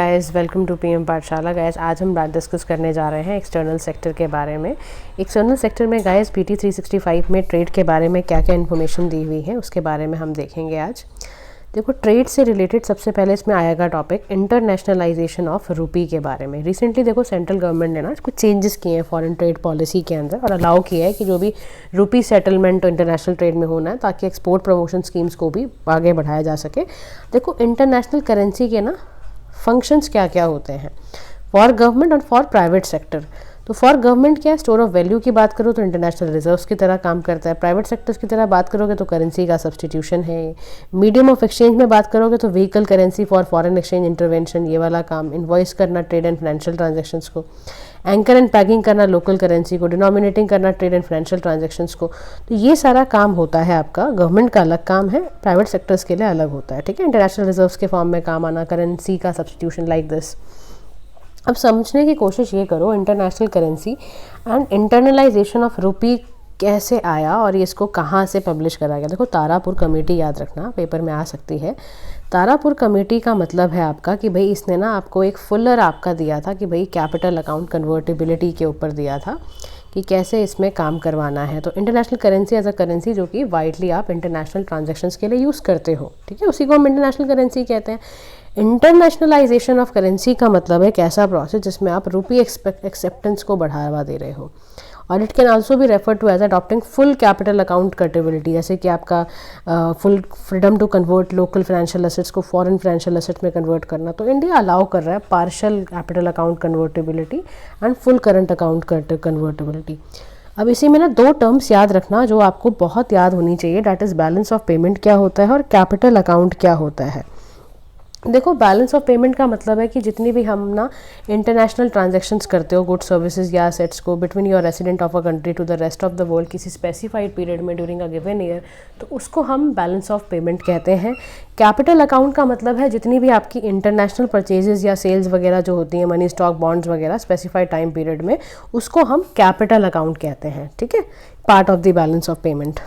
Guys welcome to PM पाठशाला। Guys आज हम बात डिस्कस करने जा रहे हैं एक्सटर्नल सेक्टर के बारे में। एक्सटर्नल सेक्टर में गाइस पीटी 365 में ट्रेड के बारे में क्या क्या इन्फॉर्मेशन दी हुई है उसके बारे में हम देखेंगे आज। देखो, ट्रेड से रिलेटेड सबसे पहले इसमें आएगा टॉपिक इंटरनेशनलाइजेशन ऑफ रुपी के बारे में। रिसेंटली देखो सेंट्रल गवर्नमेंट ने ना कुछ चेंजेस किए हैं फॉरेन ट्रेड पॉलिसी के अंदर और अलाउ किया है कि जो भी रुपी सेटलमेंट इंटरनेशनल ट्रेड में होना है ताकि एक्सपोर्ट प्रमोशन स्कीम्स को भी आगे बढ़ाया जा सके। देखो, इंटरनेशनल करेंसी के ना फंक्शंस क्या क्या होते हैं फॉर गवर्नमेंट और फॉर प्राइवेट सेक्टर। तो फॉर गवर्नमेंट क्या है, स्टोर ऑफ वैल्यू की बात करो तो इंटरनेशनल रिजर्व्स की तरह काम करता है। प्राइवेट सेक्टर्स की तरह बात करोगे तो करेंसी का सब्सटीट्यूशन है। मीडियम ऑफ एक्सचेंज में बात करोगे तो vehicle currency for foreign exchange intervention, ये वाला काम। इन्वॉइस करना ट्रेड एंड फाइनेंशियल ट्रांजेक्शन्स को, एंकर एंड पैकिंग करना लोकल करेंसी को, डिनोमिनेटिंग करना ट्रेड एंड फाइनेंशियल ट्रांजेक्शन्स को। तो ये सारा काम होता है आपका। गवर्नमेंट का अलग काम है, प्राइवेट सेक्टर्स के लिए अलग होता है। ठीक है, इंटरनेशनल रिजर्व्स के फॉर्म में काम आना, करेंसी का सब्सटीट्यूशन लाइक दिस। अब समझने की कोशिश ये करो international currency and internalisation of rupee कैसे आया और ये इसको कहाँ से पब्लिश करा गया। देखो, तारापुर कमेटी याद रखना, पेपर में आ सकती है। तारापुर कमेटी का मतलब है आपका कि भाई इसने ना आपको एक फुलर आपका दिया था कि भाई कैपिटल अकाउंट कन्वर्टिबिलिटी के ऊपर दिया था कि कैसे इसमें काम करवाना है। तो international currency as a currency जो कि वाइडली आप इंटरनेशनल ट्रांजैक्शंस के लिए यूज़ करते हो, ठीक है, उसी को हम इंटरनेशनल करेंसी कहते हैं। इंटरनेशनलाइजेशन ऑफ करेंसी का मतलब है एक ऐसा प्रोसेस जिसमें आप रुपी एक्सेप्टेंस को बढ़ावा दे रहे हो। और इट कैन आल्सो भी refer to as adopting full capital account convertibility, जैसे कि आपका full freedom to convert local financial assets को फॉरेन फाइनेंशियल एसेट में कन्वर्ट करना। तो इंडिया अलाउ कर रहा है partial capital account convertibility and full current account convertibility. अब इसी में ना दो टर्म्स याद रखना जो आपको बहुत याद होनी चाहिए, that is balance of payment क्या होता है और कैपिटल अकाउंट क्या होता है। देखो, बैलेंस ऑफ पेमेंट का मतलब है कि जितनी भी हम ना इंटरनेशनल ट्रांजैक्शंस करते हो गुड सर्विसेज या असेट्स को between your resident of a country to the rest of the world किसी स्पेसिफाइड पीरियड में ड्यूरिंग अ गिवन ईयर, तो उसको हम बैलेंस ऑफ पेमेंट कहते हैं। कैपिटल अकाउंट का मतलब है जितनी भी आपकी इंटरनेशनल परचेजेस या सेल्स वगैरह जो होती हैं, मनी स्टॉक बॉन्ड्स वगैरह स्पेसिफाइड टाइम पीरियड में, उसको हम कैपिटल अकाउंट कहते हैं। ठीक है, part of the balance of payment.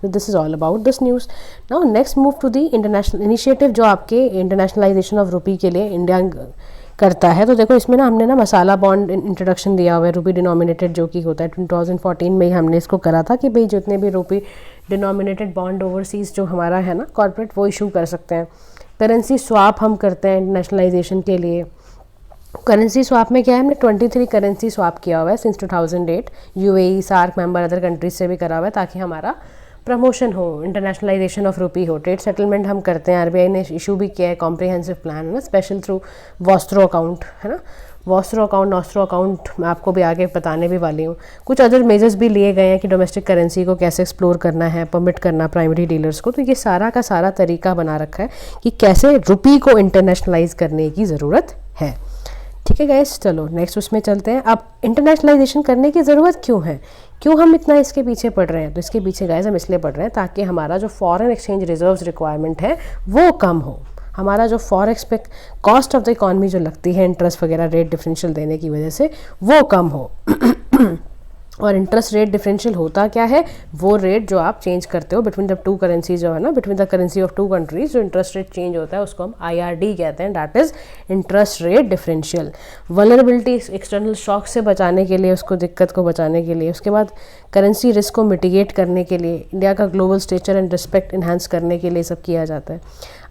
This is all about this news. Now next move to the international initiative जो आपके इंटरनेशनलाइजेशन ऑफ रुपी के लिए इंडिया करता है। तो देखो, इसमें ना हमने ना मसाला बॉन्ड इंट्रोडक्शन दिया हुआ है रुपी डिनोमिनेटेड जो कि होता है 2014 में ही हमने इसको करा था कि भाई जितने भी रुपी डिनोमिनेटेड बॉन्ड ओवरसीज़ जो हमारा है ना कॉर्पोरेट, वो इशू कर सकते हैं। करेंसी स्वाप हम करते हैं इंटरनेशनलाइजेशन के लिए। करेंसी स्वाप में क्या है, हमने 23 करेंसी स्वाप किया हुआ है since 2008। UAE, SAARC member, other countries से भी करा हुआ है ताकि हमारा प्रमोशन हो, इंटरनेशनलाइजेशन ऑफ रुपी हो। ट्रेड सेटलमेंट हम करते हैं, आरबीआई ने इशू भी किया है कॉम्प्रिहेंसिव प्लान, है ना, स्पेशल थ्रू वॉस्त्रो अकाउंट, है ना। वॉस्त्रो अकाउंट, नॉस्ट्रो अकाउंट मैं आपको भी आगे बताने भी वाली हूँ। कुछ अदर मेजर्स भी लिए गए हैं कि डोमेस्टिक करेंसी को कैसे एक्सप्लोर करना है, परमिट करना प्राइमरी डीलर्स को। तो ये सारा का सारा तरीका बना रखा है कि कैसे रुपी को इंटरनेशनलाइज करने की ज़रूरत है। ठीक है गाइस, चलो नेक्स्ट उसमें चलते हैं। अब इंटरनेशनलाइजेशन करने की ज़रूरत क्यों है, क्यों हम इतना इसके पीछे पड़ रहे हैं? तो इसके पीछे गाइस हम इसलिए पड़ रहे हैं ताकि हमारा जो फॉरेन एक्सचेंज रिजर्व्स रिक्वायरमेंट है वो कम हो। हमारा जो फॉरेक्स पे कॉस्ट ऑफ द इकॉनमी जो लगती है इंटरेस्ट वगैरह रेट डिफरेंशियल देने की वजह से, वो कम हो। और इंटरेस्ट रेट डिफरेंशियल होता क्या है, वो रेट जो आप चेंज करते हो बिटवीन द टू करेंसीज जो है ना, between the currency of two countries, जो इंटरेस्ट रेट चेंज होता है उसको हम IRD कहते हैं, that is interest rate differential. Vulnerability external shock से बचाने के लिए, उसको दिक्कत को बचाने के लिए, उसके बाद करेंसी रिस्क को मिटिगेट करने के लिए, इंडिया का global stature and respect enhance करने के लिए सब किया जाता है।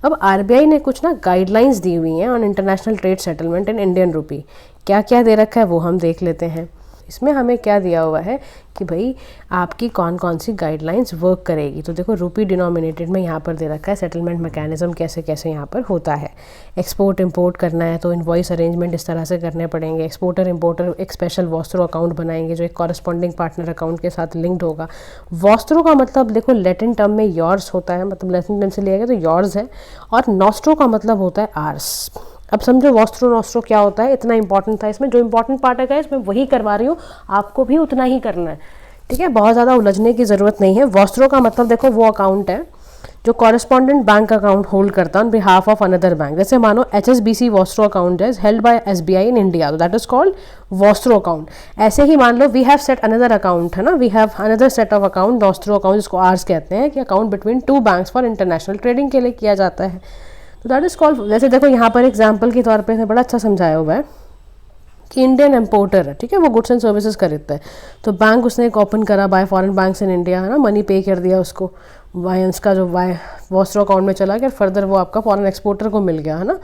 अब RBI ने कुछ ना गाइडलाइंस दी हुई हैं on international trade settlement in Indian rupee. क्या क्या दे रखा है वो हम देख लेते हैं। इसमें हमें क्या दिया हुआ है कि भाई आपकी कौन कौन सी गाइडलाइंस वर्क करेगी। तो देखो, रुपी डिनोमिनेटेड में यहाँ पर दे रखा है सेटलमेंट मैकेनिज्म कैसे कैसे यहाँ पर होता है। एक्सपोर्ट इंपोर्ट करना है तो इनवॉइस अरेंजमेंट इस तरह से करने पड़ेंगे। एक्सपोर्टर इंपोर्टर एक स्पेशल वॉस्त्रो अकाउंट बनाएंगे जो एक कॉरस्पॉन्डिंग पार्टनर अकाउंट के साथ लिंक्ड होगा। वॉस्त्रो का मतलब देखो लैटिन टर्म में योर्स होता है, मतलब लैटिन टर्म से लिया गया तो योर्स है, और नॉस्ट्रो का मतलब होता है आर्स। अब समझो वॉस्त्रो नॉस्ट्रो क्या होता है, इतना इंपॉर्टेंट था इसमें। जो इंपॉर्टेंट पार्ट है इसमें वही करवा रही हूँ, आपको भी उतना ही करना है। ठीक है, बहुत ज़्यादा उलझने की ज़रूरत नहीं है। वॉस्त्रो का मतलब देखो वो अकाउंट है जो कॉरेस्पॉन्डेंट बैंक अकाउंट होल्ड करता है on behalf of another bank. जैसे मानो HSBC vostro account is held by SBI in India, तो that is called vostro account. ऐसे ही मान लो we have set another account, है ना, we have another set of account vostro account, जिसको आर्स कहते हैं, कि account between two banks for international trading के लिए किया जाता है। तो दैट इज़ कॉल्ड, जैसे देखो यहाँ पर एग्जाम्पल के तौर पे बड़ा अच्छा समझाया हुआ है कि इंडियन इम्पोर्टर है, ठीक है, वो गुड्स एंड सर्विसेज खरीदता है, तो बैंक उसने एक ओपन करा bye foreign banks in India, है ना, मनी पे कर दिया उसको, वाई उसका जो वाई वॉस्ट्रो अकाउंट में चला गया, फर्दर वो आपका फॉरेन एक्सपोर्टर को मिल गया, है ना।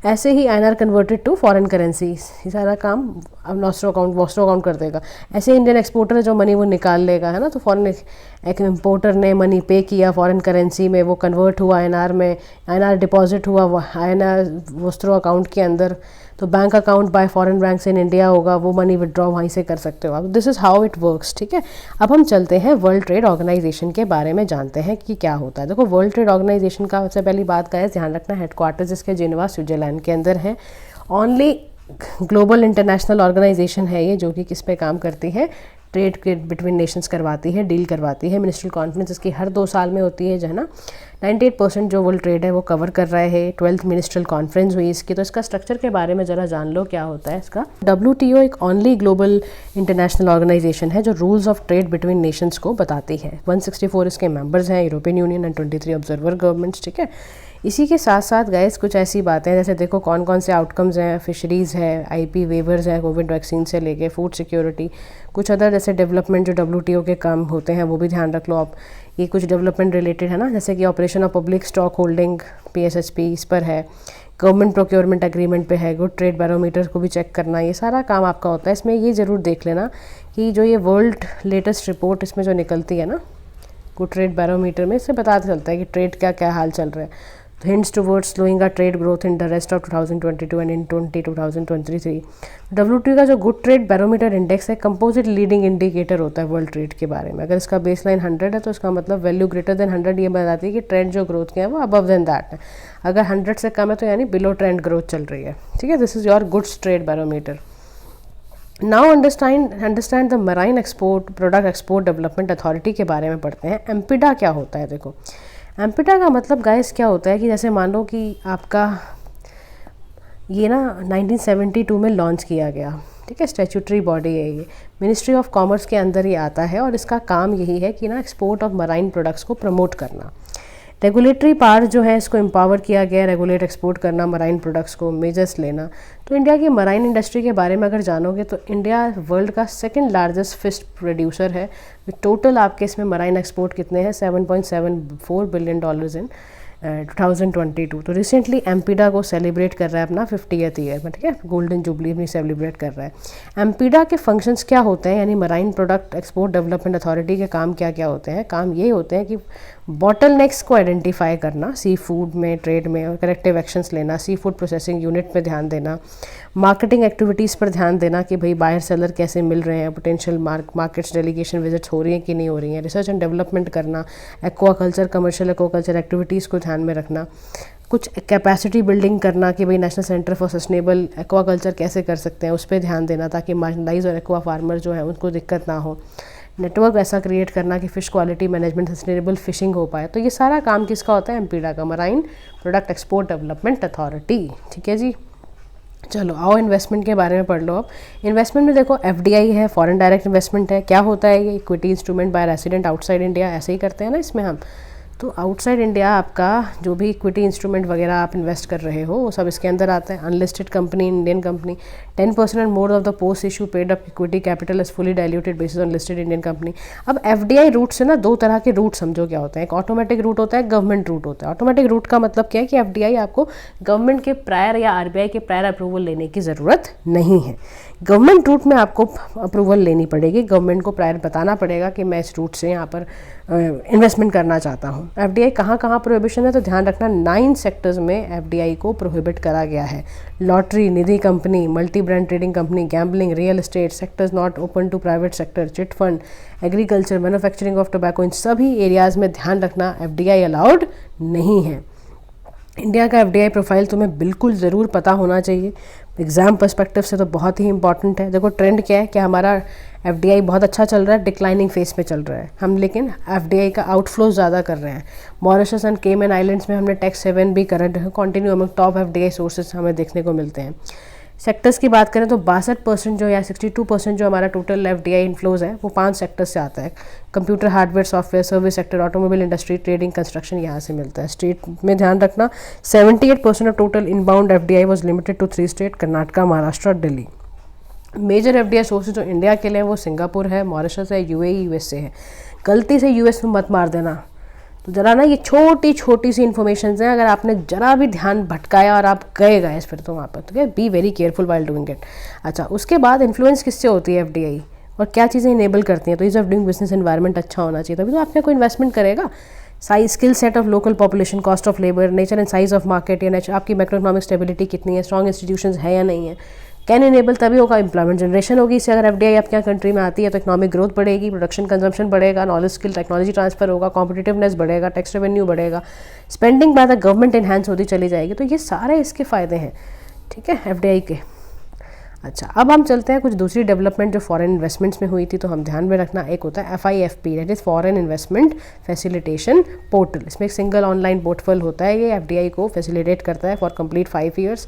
ऐसे ही INR converted to foreign currencies, ये सारा काम अब वॉस्ट्रो अकाउंट कर देगा। ऐसे इंडियन एक्सपोर्टर है जो मनी वो निकाल लेगा, है ना, तो फॉरेन एक इम्पोर्टर ने मनी पे किया फॉरेन करेंसी में, वो कन्वर्ट हुआ INR में, INR डिपॉजिट हुआ INR वॉस्ट्रो अकाउंट के अंदर, तो bank account by foreign banks in India होगा, वो मनी विड्रॉ वहीं से कर सकते हो आप। This is how it works, ठीक है। अब हम चलते हैं वर्ल्ड ट्रेड ऑर्गेनाइजेशन के बारे में, जानते हैं कि क्या होता है। देखो वर्ल्ड ट्रेड ऑर्गेनाइजेशन का सबसे पहली बात का है ध्यान रखना, हेडक्वार्टर्स इसके जिनेवा स्विट्जरलैंड के अंदर है। ओनली ग्लोबल इंटरनेशनल ऑर्गेनाइजेशन है ये, जो कि किस पे काम करती है, ट्रेड के बिटवीन नेशंस करवाती है, डील करवाती है। मिनिस्ट्रियल कॉन्फ्रेंस इसकी हर 2 साल में होती है, जो है ना। 98% जो वर्ल्ड ट्रेड है वो कवर कर रहा है। 12th मिनिस्ट्रियल कॉन्फ्रेंस हुई इसकी, तो इसका स्ट्रक्चर के बारे में ज़रा जान लो क्या होता है इसका। WTO एक ओनली ग्लोबल इंटरनेशनल ऑर्गेनाइजेशन है जो rules of trade between Nations को बताती है। 164 इसके मेंबर्स हैं, European union and 23 observer governments, ठीक है। इसी के साथ साथ गाइस कुछ ऐसी बातें हैं, जैसे देखो कौन कौन से आउटकम्स हैं, फिशरीज़ है, IP वेवर्स है, कोविड वैक्सीन से लेके फूड सिक्योरिटी, कुछ अदर जैसे डेवलपमेंट जो WTO के काम होते हैं वो भी ध्यान रख लो आप। ये कुछ डेवलपमेंट रिलेटेड है ना, जैसे कि operation of public stock holding PSHP इस पर है, गवर्नमेंट प्रोक्योरमेंट एग्रीमेंट पे है, गुड ट्रेड बैरोमीटर को भी चेक करना, ये सारा काम आपका होता है। इसमें ये ज़रूर देख लेना कि जो ये वर्ल्ड लेटेस्ट रिपोर्ट इसमें जो निकलती है ना गुड ट्रेड बैरोमीटर में, इससे पता चलता है कि ट्रेड क्या क्या हाल चल रहा है। hints towards slowing our trade growth in the rest of 2022 and in 2023। WTO का जो गुड ट्रेड बैरोमीटर इंडेक्स है कंपोजिट लीडिंग इंडिकेटर होता है वर्ल्ड ट्रेड के बारे में। अगर इसका बेसलाइन 100 है तो इसका मतलब वैल्यू ग्रेटर देन 100 ये बताती है कि ट्रेंड जो ग्रोथ के है वो अबव देन दैट है। अगर 100 से कम है तो यानी बिलो ट्रेंड ग्रोथ चल रही है, ठीक है। This is your goods trade barometer. Now understand the marine export product export development authority के बारे में पढ़ते हैं। एम्पिडा क्या होता है? देखो एम्पिडा का मतलब गाइस क्या होता है कि जैसे मान लो कि आपका ये ना 1972 में लॉन्च किया गया, ठीक है, स्टैट्यूटरी बॉडी है ये, मिनिस्ट्री ऑफ कॉमर्स के अंदर ही आता है और इसका काम यही है कि ना एक्सपोर्ट ऑफ मराइन प्रोडक्ट्स को प्रमोट करना। रेगुलेटरी पार्ट जो है इसको एम्पावर किया गया, रेगुलेट एक्सपोर्ट करना मराइन प्रोडक्ट्स को, मेजर्स लेना। तो इंडिया की मराइन इंडस्ट्री के बारे में अगर जानोगे तो इंडिया वर्ल्ड का सेकंड लार्जेस्ट फिश प्रोड्यूसर है। टोटल आपके इसमें मराइन एक्सपोर्ट कितने हैं? $7.74 बिलियन इन 2022। तो रिसेंटली एम्पिडा को सेलिब्रेट कर रहा है अपना 50th ईयर में, ठीक है, गोल्डन जुबली भी सेलिब्रेट कर रहा है। एम्पिडा के फंक्शंस क्या होते हैं, यानी marine product export development authority के काम क्या क्या होते हैं? काम ये होते हैं कि बॉटल नेक्स को आइडेंटिफाई करना सी फूड में, ट्रेड में, और करेक्टिव एक्शंस लेना, सी फूड प्रोसेसिंग यूनिट पे ध्यान देना, मार्केटिंग एक्टिविटीज़ पर ध्यान देना कि भाई बायर सेलर कैसे मिल रहे हैं, पोटेंशियल मार्केट्स डेलीगेशन विजिट्स हो रही हैं कि नहीं हो रही हैं, रिसर्च एंड डेवलपमेंट करना, एक्वाकल्चर कमर्शियल एक्वाकल्चर एक्टिविटीज़ को ध्यान में रखना, कुछ कैपेसिटी बिल्डिंग करना कि भाई national centre for sustainable aquaculture कैसे कर सकते हैं उस पर ध्यान देना ताकि मार्जिनलाइज और एक्वा फार्मर जो है उनको दिक्कत ना हो, नेटवर्क ऐसा क्रिएट करना कि fish quality management sustainable fishing हो पाए। तो ये सारा काम किसका होता है? एम्पिडा का, marine product export development authority, ठीक है जी। चलो आओ इन्वेस्टमेंट के बारे में पढ़ लो। अब इन्वेस्टमेंट में देखो FDI है, फॉरेन डायरेक्ट इन्वेस्टमेंट है। क्या होता है ये? Equity instrument by resident outside India, ऐसे ही करते हैं ना इसमें हम। तो आउटसाइड इंडिया आपका जो भी इक्विटी इंस्ट्रूमेंट वगैरह आप इन्वेस्ट कर रहे हो वो सब इसके अंदर आता है। Unlisted company, Indian company, 10% and more of the post issue paid up equity capital is fully diluted basis on listed Indian company. अब FDI रूट से ना 2 तरह के रूट समझो क्या होते हैं। एक ऑटोमेटिक रूट होता है, गवर्नमेंट रूट होता है। ऑटोमेटिक रूट का मतलब क्या है कि FDI आपको गवर्नमेंट के प्रायर या RBI के प्रायर अप्रूवल लेने की ज़रूरत नहीं है। गवर्नमेंट रूट में आपको अप्रूवल लेनी पड़ेगी, गवर्नमेंट को प्रायर बताना पड़ेगा कि मैं इस रूट से यहाँ पर इन्वेस्टमेंट करना चाहता हूँ। FDI कहाँ कहाँ प्रोहिबिशन है? तो ध्यान रखना 9 सेक्टर्स में FDI को प्रोहिबिट करा गया है। Lottery, Nidhi company, multi brand trading company, gambling, real estate, sectors not open to private sector, chit fund, agriculture, manufacturing of tobacco, इन सभी एरियाज़ में ध्यान रखना FDI अलाउड नहीं है। इंडिया का FDI प्रोफाइल तुम्हें बिल्कुल ज़रूर पता होना चाहिए, एग्ज़ाम पर्सपेक्टिव से तो बहुत ही इंपॉर्टेंट है। देखो ट्रेंड क्या है कि हमारा FDI बहुत अच्छा चल रहा है, डिक्लाइनिंग फेस पे चल रहा है हम, लेकिन FDI का आउटफ्लो ज़्यादा कर रहे हैं। मॉरिशस एंड केमन आइलैंड्स में हमने टैक्स हेवन भी कर कंटिन्यू, हमें टॉप FDI सोर्सेज हमें देखने को मिलते हैं। सेक्टर्स की बात करें तो 62% जो या 62% जो हमारा टोटल FDI इनफ्लोज है वो 5 सेक्टर से आता है। Computer, hardware, software, service sector, automobile industry, trading, construction यहाँ से मिलता है। स्टेट में ध्यान रखना 78% of total inbound FDI was limited to 3 state, Karnataka, Maharashtra और दिल्ली। मेजर FDI सोर्सेज जो इंडिया के लिए हैं वो सिंगापुर है, मॉरिशस है, UAE, USA है। गलती से US में मत मार देना। तो ज़रा ना ये छोटी छोटी सी इन्फॉर्मेशन हैं, अगर आपने ज़रा भी ध्यान भटकाया और आप गए फिर तो वहाँ पर, तो be very careful while doing it. अच्छा, उसके बाद इन्फ्लुएंस किससे होती है FDI और क्या चीज़ें इनेबल करती हैं? तो ease of doing business environment अच्छा होना चाहिए, तभी तो आपने कोई इन्वेस्टमेंट करेगा। Size, skill set of local population, cost of labour, nature and size of market, या आपकी मैक्रो इकोनॉमिक स्टेबिलिटी कितनी है, स्ट्रॉन्ग इंस्टीट्यूशंस है या नहीं है, कैन इनेबल, तभी होगा एम्प्लॉयमेंट जनरेशन होगी। इससे अगर FDI आपके यहाँ कंट्री में आती है तो इकोनॉमिक ग्रोथ बढ़ेगी, प्रोडक्शन कंजम्पशन बढ़ेगा, नॉलेज स्किल टेक्नोलॉजी ट्रांसफर होगा, कॉम्पिटिटिवनेस बढ़ेगा, टैक्स रेवेन्यू बढ़ेगा, spending by the government enhance होती चली जाएगी। तो ये सारे इसके फ़ायदे हैं, ठीक है, FDI के। अच्छा, अब हम चलते हैं कुछ दूसरी डेवलपमेंट जो फॉरेन इन्वेस्टमेंट्स में हुई थी, तो हम ध्यान में रखना। एक होता है FIFP, that is foreign investment facilitation portal. इसमें एक सिंगल ऑनलाइन पोर्टल होता है, ये FDI को फैसिलिटेट करता है फॉर कंप्लीट 5 ईयर्स।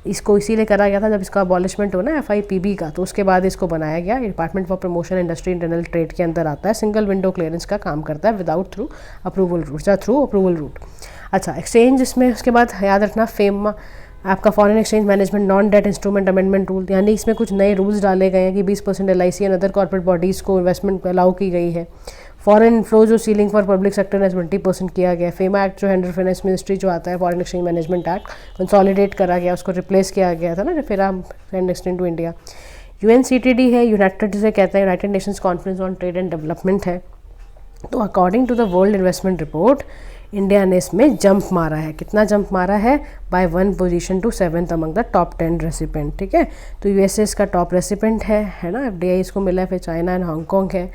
इसको इसीलिए करा गया था जब इसका अबॉलिशमेंट हो ना FIPB का, तो उसके बाद इसको बनाया गया। Department for promotion industry internal trade के अंदर आता है, सिंगल विंडो क्लियरेंस का काम करता है विदाउट थ्रू अप्रूवल रूट या थ्रू अप्रूवल रूट। अच्छा, एक्सचेंज इसमें उसके बाद याद रखना फेमा आपका foreign Exchange management non debt instrument amendment rule, यानी इसमें कुछ नए रूल्स डाले गए हैं कि 20% LIC and other corporate bodies को इन्वेस्टमेंट अलाउ की गई है। फॉरेन फ्लो जो सीलिंग फॉर पब्लिक सेक्टर ने 20% किया गया। फेमा एक्ट जो है अंडर फाइनेंस मिनिस्ट्री जो आता है, Foreign Exchange Management Act consolidate करा गया, उसको रिप्लेस किया गया था ना FERA and extend to India. UNCTD है, यूनाइटेड से कहते हैं United Nations Conference on Trade and Development है। तो according to the World Investment Report India ने इसमें जंप मारा है। कितना जंप मारा है? By 1 position to 7th among the top 10 recipient, ठीक है। तो USA इसका टॉप रेसिपेंट है ना, FDI इसको मिला है। फिर चाइना एंड हांगकॉन्ग है।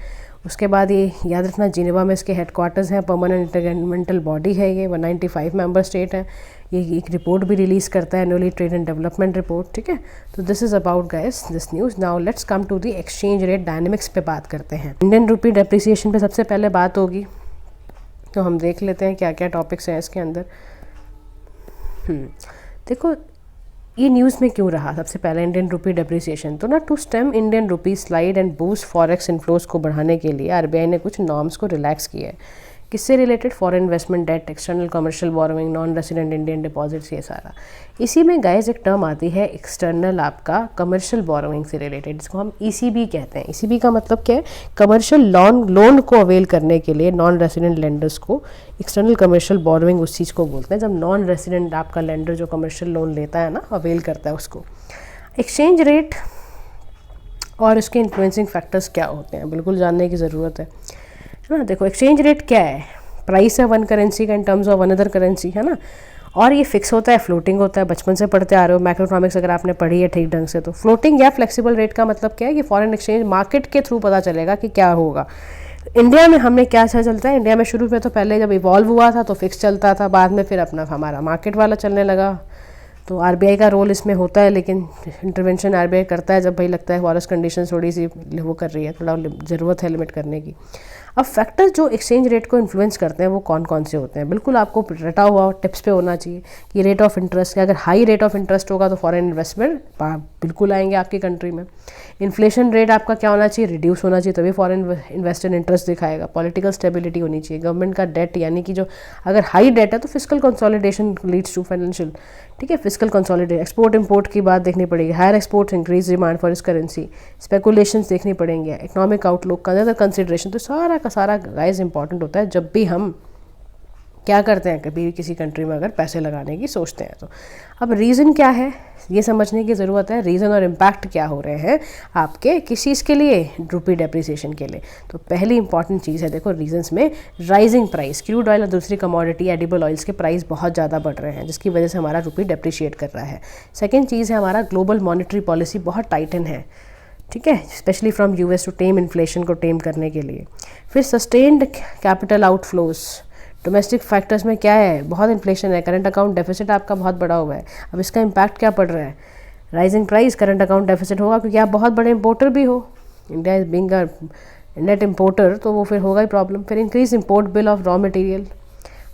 उसके बाद ये याद रखना जिनेवा में इसके हेडक्वार्टर्स हैं, परमानेंट इंटरगवर्नमेंटल बॉडी है ये, 195 मेंबर स्टेट हैं। ये एक रिपोर्ट भी रिलीज़ करता है, annually trade and development report, ठीक है। तो this is about guys this news. Now let's come to the exchange rate dynamics पे बात करते हैं। इंडियन रुपी डेप्रिसिएशन पे सबसे पहले बात होगी, तो हम देख लेते हैं क्या क्या टॉपिक्स हैं इसके अंदर। देखो ये न्यूज़ में क्यों रहा सबसे पहले इंडियन रुपी डेप्रिसिएशन, तो ना to stem Indian rupee slide and boost forex inflows को बढ़ाने के लिए RBI ने कुछ नॉर्म्स को रिलैक्स किया है। किससे related? Foreign investment debt, external commercial borrowing, non resident Indian deposits, ये सारा। इसी में गाइस एक टर्म आती है एक्सटर्नल आपका कमर्शियल बोरोइंग से रिलेटेड, जिसको हम ECB कहते हैं। ECB का मतलब क्या है? कमर्शियल लोन को अवेल करने के लिए नॉन रेसिडेंट लेंडर्स को एक्सटर्नल कमर्शियल बोरोइंग उस चीज़ को बोलते हैं, जब नॉन रेसिडेंट आपका लेंडर जो कमर्शियल लोन लेता है ना, अवेल करता है उसको। एक्सचेंज रेट और उसके इन्फ्लुएंसिंग फैक्टर्स क्या होते हैं, बिल्कुल जानने की ज़रूरत है ना। देखो एक्सचेंज रेट क्या है? प्राइस है वन करेंसी का in terms of another currency, है ना। और ये फिक्स होता है, फ्लोटिंग होता है। बचपन से पढ़ते आ रहे हो मैक्रोइकोनॉमिक्स अगर आपने पढ़ी है ठीक ढंग से, तो फ्लोटिंग या फ्लेक्सिबल रेट का मतलब क्या है? ये फॉरेन एक्सचेंज मार्केट के थ्रू पता चलेगा कि क्या होगा। इंडिया में हमने क्या अच्छा चलता है, इंडिया में शुरू में तो पहले जब इवॉल्व हुआ था तो फिक्स चलता था, बाद में फिर अपना हमारा मार्केट वाला चलने लगा। तो RBI का रोल इसमें होता है, लेकिन इंटरवेंशन RBI करता है जब भाई लगता है फॉरेस्ट कंडीशन थोड़ी सी वो कर रही है, थोड़ा ज़रूरत है लिमिट करने की। अब फैक्टर्स जो एक्सचेंज रेट को इन्फ्लुएंस करते हैं वो कौन कौन से होते हैं, बिल्कुल आपको रटा हुआ टिप्स पे होना चाहिए कि रेट ऑफ इंटरेस्ट है। अगर हाई रेट ऑफ इंटरेस्ट होगा तो फॉरेन इन्वेस्टमेंट बिल्कुल आएंगे आपकी कंट्री में। इन्फ्लेशन रेट आपका क्या होना चाहिए? रिड्यूस होना चाहिए, तभी फॉरेन इन्वेस्टर इंटरेस्ट दिखाएगा। पॉलिटिकल स्टेबिलिटी होनी चाहिए। गवर्नमेंट का डेट, यानी कि जो अगर हाई डेट है तो physical consolidation leads to financial, ठीक है, फिजिकल कंसोलिडेशन। एक्सपोर्ट इंपोर्ट की बात देखनी पड़ेगी, higher export increase demand for इस करेंसी, स्पेकुलेशंस देखनी पड़ेंगे, इकोनॉमिक आउटलुक का अदर कंसिडरेशन। तो सारा का सारा गाइस इंपॉर्टेंट होता है जब भी हम क्या करते हैं, कभी भी किसी कंट्री में अगर पैसे लगाने की सोचते हैं तो। अब रीज़न क्या है ये समझने की ज़रूरत है, रीज़न और इम्पैक्ट क्या हो रहे हैं आपके किस चीज़ के लिए, रुपी डेप्रिसिएशन के लिए। तो पहली इंपॉर्टेंट चीज़ है, देखो रीजंस में राइजिंग प्राइस, क्रूड ऑयल और दूसरी कमोडिटी एडिबल ऑयल्स के प्राइस बहुत ज़्यादा बढ़ रहे हैं, जिसकी वजह से हमारा रुपी डेप्रिशिएट कर रहा है। सेकेंड चीज़ है हमारा ग्लोबल मॉनेटरी पॉलिसी बहुत टाइटन है, ठीक है, specially from US to tame inflation को टेम करने के लिए। फिर sustained capital outflows, domestic factors में क्या है, बहुत इन्फ्लेशन है, करंट अकाउंट डेफिसिट आपका बहुत बड़ा हुआ है। अब इसका इम्पैक्ट क्या पड़ रहा है, rising price, current account deficit होगा, क्योंकि आप बहुत बड़े इंपोर्टर भी हो, India is being a net importer, तो वो फिर होगा ही प्रॉब्लम। फिर increase import bill of raw material,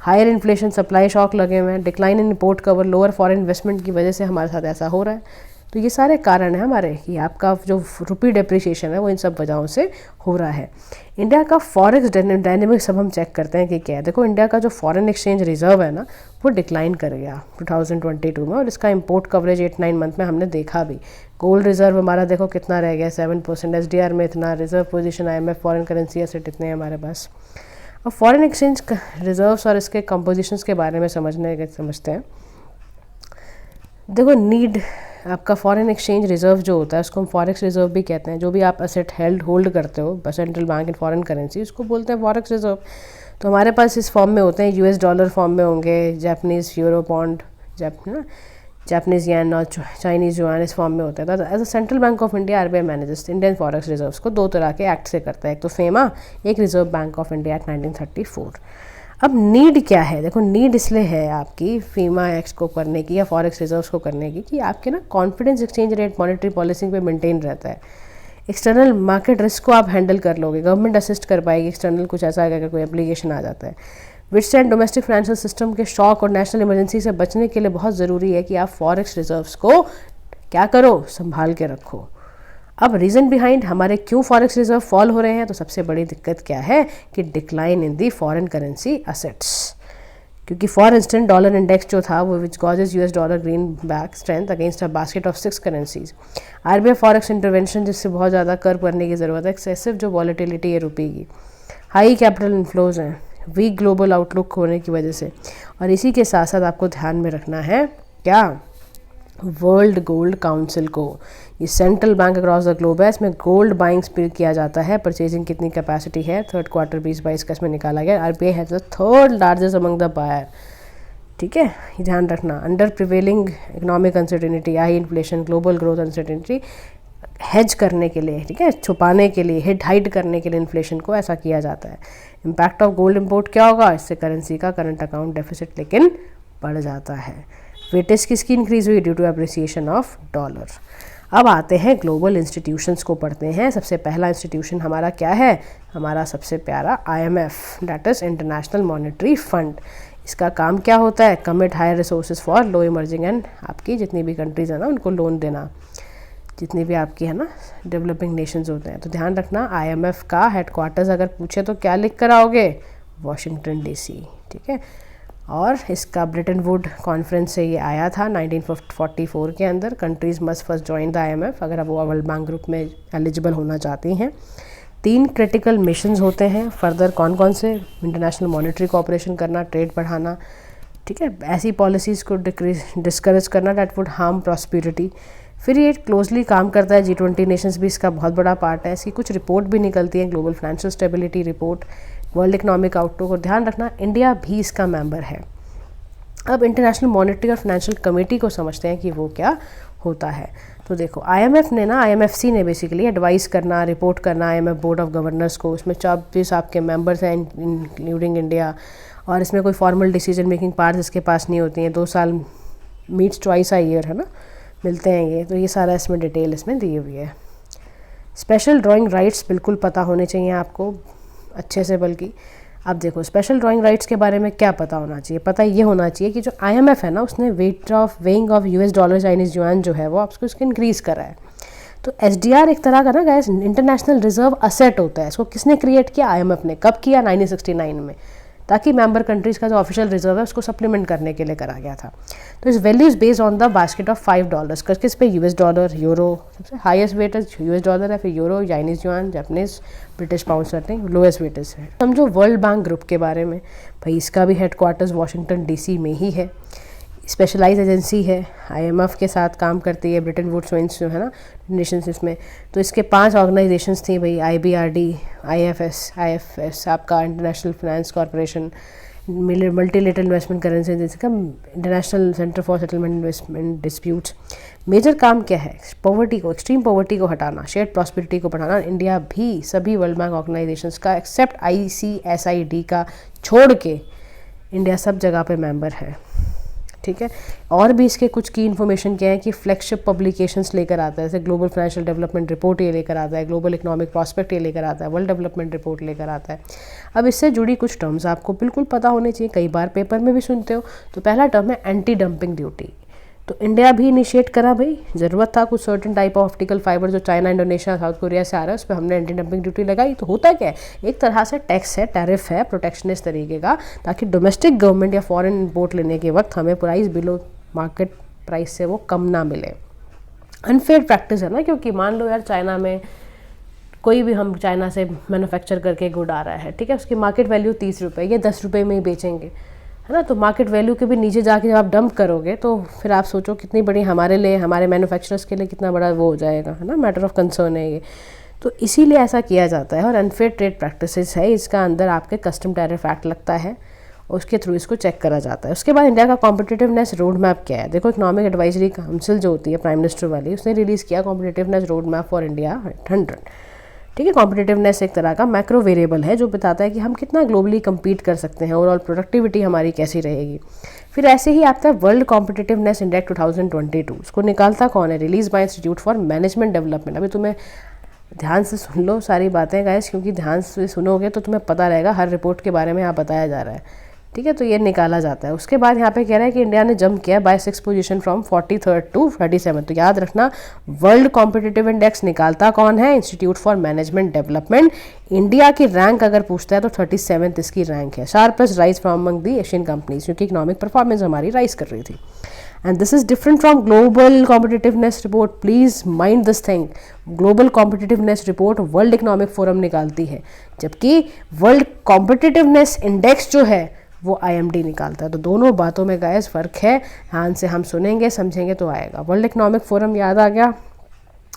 higher inflation, supply shock लगे हुए हैं, decline in import cover, lower foreign investment की वजह से हमारे साथ ऐसा हो रहा है। तो ये सारे कारण हैं हमारे कि आपका जो रुपी डिप्रिसिएशन है वो इन सब वजहों से हो रहा है। इंडिया का फॉरेक्स डायनेमिक्स सब हम चेक करते हैं कि क्या है। देखो इंडिया का जो फॉरेन एक्सचेंज रिजर्व है ना वो डिक्लाइन कर गया 2022 में, और इसका इंपोर्ट कवरेज 8-9 मंथ में हमने देखा भी। गोल्ड रिजर्व हमारा देखो कितना रह गया 7%, SDR में इतना, reserve position IMF foreign currency asset इतने हैं हमारे पास। अब फॉरेन एक्सचेंज रिजर्व्स और इसके कंपोजिशंस के बारे में समझते हैं। देखो नीड, आपका फॉरेन एक्सचेंज रिजर्व जो होता है उसको हम फॉरेक्स रिजर्व भी कहते हैं। जो भी आप एसेट होल्ड करते हो central bank in foreign currency, उसको बोलते हैं फॉरेक्स रिजर्व। तो हमारे पास इस फॉर्म में होते हैं, US डॉलर फॉर्म में होंगे, Japanese euro pound, Japanese yen और चाइनीज़ युआन इस फॉर्म में होता है। तो as a central bank of India RBI manages Indian forex reserves को 2 तरह के एक्ट से करता है, एक तो फेमा, एक reserve bank of India act 1934। अब नीड क्या है? देखो नीड इसलिए है आपकी फीमा एक्ट को करने की या फॉरेक्स रिजर्व्स को करने की कि आपके ना confidence exchange rate monetary policy पे मेंटेन रहता है। एक्सटर्नल मार्केट रिस्क को आप हैंडल कर लोगे, गवर्नमेंट असिस्ट कर पाएगी। एक्सटर्नल कुछ ऐसा अगर कोई एप्लीकेशन आ जाता है, विथस्टैंड डोमेस्टिक फाइनेंशियल सिस्टम के शॉक और नेशनल इमरजेंसी से बचने के लिए बहुत ज़रूरी है कि आप फॉरेक्स रिजर्व्स को क्या करो, संभाल के रखो। अब रीज़न बिहाइंड हमारे क्यों फॉरेक्स रिजर्व फॉल हो रहे हैं, तो सबसे बड़ी दिक्कत क्या है कि decline in the foreign currency assets. क्योंकि फॉर इंस्टेंट डॉलर इंडेक्स जो था वो which causes US dollar green back strength against a basket of 6 currencies. RBI forex intervention जिससे बहुत ज़्यादा कर्व करने की ज़रूरत है। एक्सेसिव जो वॉलेटिलिटी है रुपये की, हाई कैपिटल इनफ्लोज हैं, वीक ग्लोबल आउटलुक होने की वजह से, और इसी के साथ साथ आपको ध्यान में रखना है क्या, वर्ल्ड गोल्ड काउंसिल को, ये central bank across the globe है, इसमें गोल्ड बाइंग स्पीड किया जाता है। परचेजिंग कितनी कैपेसिटी है, थर्ड क्वार्टर 2022 का इसमें निकाला गया। RBI has the third largest among the buyer. ठीक है, ये ध्यान रखना। Under prevailing economic uncertainty, high inflation, global growth uncertainty, hedge करने के लिए, ठीक है, छुपाने के लिए, हाइड करने के लिए इन्फ्लेशन को ऐसा किया जाता है। इम्पैक्ट ऑफ गोल्ड इम्पोर्ट क्या होगा, इससे करेंसी का करंट अकाउंट डेफिसिट लेकिन बढ़ जाता है। वेटेज किसकी इंक्रीज हुई, due to appreciation of dollar. अब आते हैं ग्लोबल इंस्टीट्यूशंस को पढ़ते हैं। सबसे पहला इंस्टीट्यूशन हमारा क्या है, हमारा सबसे प्यारा IMF, that is International Monetary Fund. इसका काम क्या होता है, commit higher resources for low emerging and आपकी जितनी भी कंट्रीज है ना उनको लोन देना, जितनी भी आपकी है ना डेवलपिंग नेशंस होते हैं। तो ध्यान रखना IMF का हेडक्वार्टर्स अगर पूछे तो क्या लिख कर आओगे, Washington DC। ठीक है, और इसका ब्रिटन वुड कॉन्फ्रेंस से ये आया था 1944 के अंदर। Countries must first join the IMF अगर अब वो वर्ल्ड बैंक ग्रुप में एलिजिबल होना चाहती हैं। 3 क्रिटिकल मिशंस होते हैं फर्दर, कौन कौन से, इंटरनेशनल मॉनेटरी कोऑपरेशन करना, ट्रेड बढ़ाना, ठीक है, ऐसी पॉलिसीज़ को डिस्करेज करना दैट वुड हार्म प्रॉस्पेरिटी। फिर ये क्लोजली काम करता है G20 नेशंस भी इसका बहुत बड़ा पार्ट है। इसकी कुछ रिपोर्ट भी निकलती है, global financial stability report, world economic outlook, और ध्यान रखना इंडिया भी इसका मेंबर है। अब इंटरनेशनल मॉनेटरी और फाइनेंशियल कमेटी को समझते हैं कि वो क्या होता है। तो देखो IMF ने ना, IMFC ने बेसिकली एडवाइस करना, रिपोर्ट करना IMF बोर्ड ऑफ गवर्नर्स को। इसमें 24 आपके मेंबर्स हैं इंक्लूडिंग इंडिया, और इसमें कोई फॉर्मल डिसीजन मेकिंग पावर्स इसके पास नहीं होती हैं। 2 साल मीट्स ट्वाइस अ ईयर है ना, मिलते हैं ये। तो ये सारा इसमें डिटेल इसमें दी हुई है। स्पेशल ड्राइंग राइट्स बिल्कुल पता होने चाहिए आपको अच्छे से। बल्कि अब देखो स्पेशल ड्राइंग राइट्स के बारे में क्या पता होना चाहिए, पता ये होना चाहिए कि जो IMF है ना उसने weighing of US dollar Chinese yuan जो है वो आपको उसको इंक्रीज़ करा है। तो SDR एक तरह का ना गाइस इंटरनेशनल रिजर्व असेट होता है। इसको किसने क्रिएट किया, IMF ने। कब किया, 1969 में, ताकि मेंबर कंट्रीज़ का जो ऑफिशियल रिजर्व है उसको सप्लीमेंट करने के लिए करा गया था। तो इस value is based on the basket of $5 किस पे, US डॉलर, यूरो, सबसे हाईएस्ट वेटेज US डॉलर है, फिर euro, Chinese yuan, Japanese, British pound sterling lowest weightage है। समझो वर्ल्ड बैंक ग्रुप के बारे में, भाई इसका भी हेडक्वार्टर्स Washington DC में ही है। स्पेशलाइज एजेंसी है, IMF के साथ काम करती है, ब्रिटन वुड्स वेंस जो है ना नेशंस इसमें। तो इसके 5 ऑर्गेनाइजेशंस थी भाई, IBRD, IFS आपका International Finance Corporation, multilateral investment currency जैसे का International Centre for Settlement Investment Disputes. Major काम क्या है, पॉवर्टी को, एक्सट्रीम पॉवर्टी को हटाना, शेयर्ड प्रॉस्पेरिटी को बढ़ाना। इंडिया भी सभी वर्ल्ड बैंक ऑर्गेनाइजेशंस का एक्सेप्ट ICSID का छोड़ के इंडिया सब जगह पे मेंबर है। ठीक है, और भी इसके कुछ की इन्फॉर्मेशन क्या है कि फ्लैगशिप पब्लिकेशंस लेकर आता है, जैसे ग्लोबल फाइनेंशियल डेवलपमेंट रिपोर्ट ये लेकर आता है, ग्लोबल इकोनॉमिक प्रॉस्पेक्ट ये लेकर आता है, वर्ल्ड डेवलपमेंट रिपोर्ट लेकर आता है। अब इससे जुड़ी कुछ टर्म्स आपको बिल्कुल पता होने चाहिए, कई बार पेपर में भी सुनते हो। तो पहला टर्म है एंटी डंपिंग ड्यूटी। तो इंडिया भी इनिशिएट करा, भाई ज़रूरत था कुछ certain type of optical fibre जो चाइना, इंडोनेशिया, साउथ कोरिया से आ रहा है, उस पर हमने एंटी डंपिंग ड्यूटी लगाई। तो होता क्या है, एक तरह से टैक्स है, टैरिफ है, प्रोटेक्शनिस्ट तरीके का, ताकि डोमेस्टिक गवर्नमेंट या फॉरेन इम्पोर्ट लेने के वक्त हमें प्राइस बिलो मार्केट प्राइस से वो कम ना मिले। अनफेयर प्रैक्टिस है ना, क्योंकि मान लो यार चाइना में कोई भी, हम चाइना से मैन्युफैक्चर करके गुड आ रहा है, ठीक है, उसकी मार्केट वैल्यू 30 रुपये, ये 10 रुपये में ही बेचेंगे, है ना। तो मार्केट वैल्यू के भी नीचे जाके जब आप डंप करोगे तो फिर आप सोचो कितनी बड़ी हमारे लिए, हमारे मैन्युफैक्चरर्स के लिए कितना बड़ा वो हो जाएगा, है ना, मैटर ऑफ कंसर्न है ये। तो इसीलिए ऐसा किया जाता है। और अनफेयर ट्रेड प्रैक्टिसेस है, इसका अंदर आपके कस्टम टैरिफ एक्ट लगता है, उसके थ्रू इसको चेक करा जाता है। उसके बाद इंडिया का कॉम्पिटिटिवनेस रोड मैप क्या है, देखो इकोनॉमिक एडवाइजरी काउंसिल जो होती है प्राइम मिनिस्टर वाली, उसने रिलीज़ किया competitiveness road map for India 100, ठीक है। कॉम्पिटिटिवनेस एक तरह का मैक्रो वेरिएबल है जो बताता है कि हम कितना ग्लोबली compete कर सकते हैं, ओवरऑल प्रोडक्टिविटी हमारी कैसी रहेगी। फिर ऐसे ही आता है वर्ल्ड कॉम्पिटिटिवनेस इंडेक्स 2022, उसको निकालता कौन है, release by institute for management development. अभी तुम्हें ध्यान से सुन लो सारी बातें गाइस, क्योंकि ध्यान से सुनोगे तो तुम्हें पता रहेगा हर रिपोर्ट के बारे में यहाँ बताया जा रहा है, ठीक है। तो ये निकाला जाता है। उसके बाद यहाँ पे कह रहा है कि इंडिया ने जंप किया bye 6 position from 43rd to 37। तो याद रखना, वर्ल्ड कॉम्पिटिटिव इंडेक्स निकालता कौन है, institute for management development. India की रैंक अगर पूछता है तो 37th इसकी रैंक है। Sharpest rise from among the Asian companies, क्योंकि इकोनॉमिक परफॉर्मेंस हमारी राइज कर रही थी। And this is different from global competitiveness report, please mind this thing. Global competitiveness report world economic forum निकालती है, जबकि वर्ल्ड कॉम्पिटिटिवनेस इंडेक्स जो है वो IMD निकालता है। तो दोनों बातों में गाइस फ़र्क है, ध्यान से हम सुनेंगे समझेंगे तो आएगा। वर्ल्ड इकोनॉमिक फोरम याद आ गया,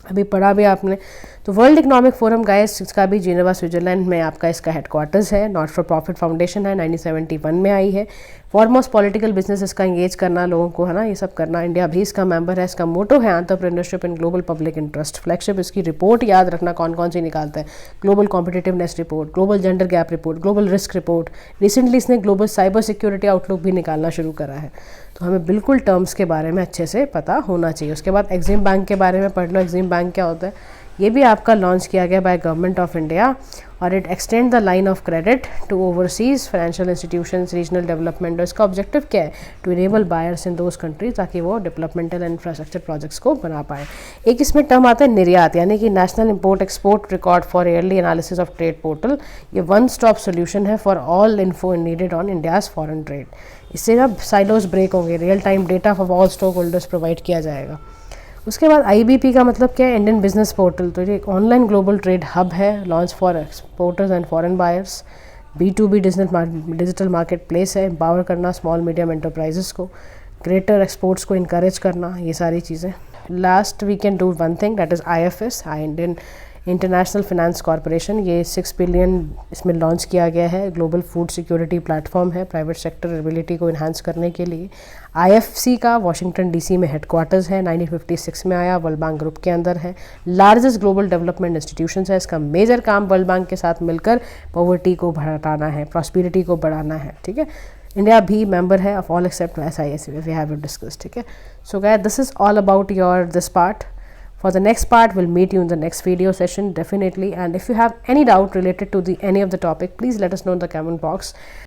अभी पढ़ा भी आपने। तो वर्ल्ड इकोनॉमिक फोरम गाइस, इसका भी जिनेवा स्विट्जरलैंड में आपका इसका हेडक्वार्टर्स है। नॉट फॉर प्रॉफिट फाउंडेशन है, 1971 में आई है। फॉरमोस्ट पॉलिटिकल बिजनेस इसका इंगेज करना लोगों को, है ना, ये सब करना। इंडिया भी इसका मेंबर है। इसका मोटो है entrepreneurship in global public interest. Flagship इसकी रिपोर्ट याद रखना कौन कौन सी निकालता है, global competitiveness report, global gender gap report, global risk report. Recently इसने ग्लोबल साइबर सिक्योरिटी आउटलुक भी निकालना शुरू करा है। तो हमें बिल्कुल टर्म्स के बारे में अच्छे से पता होना चाहिए। उसके बाद एग्जिम बैंक के बारे में पढ़ लो। एग्जिम बैंक क्या होता है, ये भी आपका लॉन्च किया गया बाय गवर्नमेंट ऑफ इंडिया, और it extend the line of credit to overseas financial institutions, regional development. और इसका ऑब्जेक्टिव क्या है, to enable buyers in those countries, ताकि वो डेवलपमेंटल एंड इंफ्रास्ट्रक्चर प्रोजेक्ट्स को बना पाए। एक इसमें टर्म आता है निर्यात, यानी कि national import export record for yearly analysis of trade portal. ये वन स्टॉप सोल्यूशन है for all info needed on India's foreign trade. इससे ना साइलोस ब्रेक होंगे, real time data for all stock holders provide किया जाएगा। उसके बाद IBP का मतलब क्या है, इंडियन बिजनेस पोर्टल। तो ये एक ऑनलाइन ग्लोबल ट्रेड हब है, launch for exporters and foreign buyers. B2B digital market place है, एम्पावर करना स्मॉल मीडियम एंटरप्राइजेस को, ग्रेटर एक्सपोर्ट्स को इनकरेज करना, ये सारी चीज़ें। Last we can do one thing, that is IFS, Indian International Finance Corporation. ये 6 बिलियन इसमें लॉन्च किया गया है। ग्लोबल फूड सिक्योरिटी प्लेटफॉर्म है, प्राइवेट सेक्टर एबिलिटी को इन्हांस करने के लिए। IFC का वॉशिंगटन DC में हेडक्वार्टर्स है, 1956 में आया, वर्ल्ड बैंक ग्रुप के अंदर है। लार्जेस्ट ग्लोबल डेवलपमेंट इंस्टीट्यूशन है। इसका मेजर काम वर्ल्ड बैंक के साथ मिलकर पॉवर्टी को हटाना है, प्रॉस्पेरिटी को बढ़ाना है, ठीक है। इंडिया भी मेंबर है of all except SIS, we have discuss, ठीक है। So guys, this is all about your this part. For the next part, we'll meet you in the next video session definitely, and if you have any doubt related to any of the topic, please let us know in the comment box.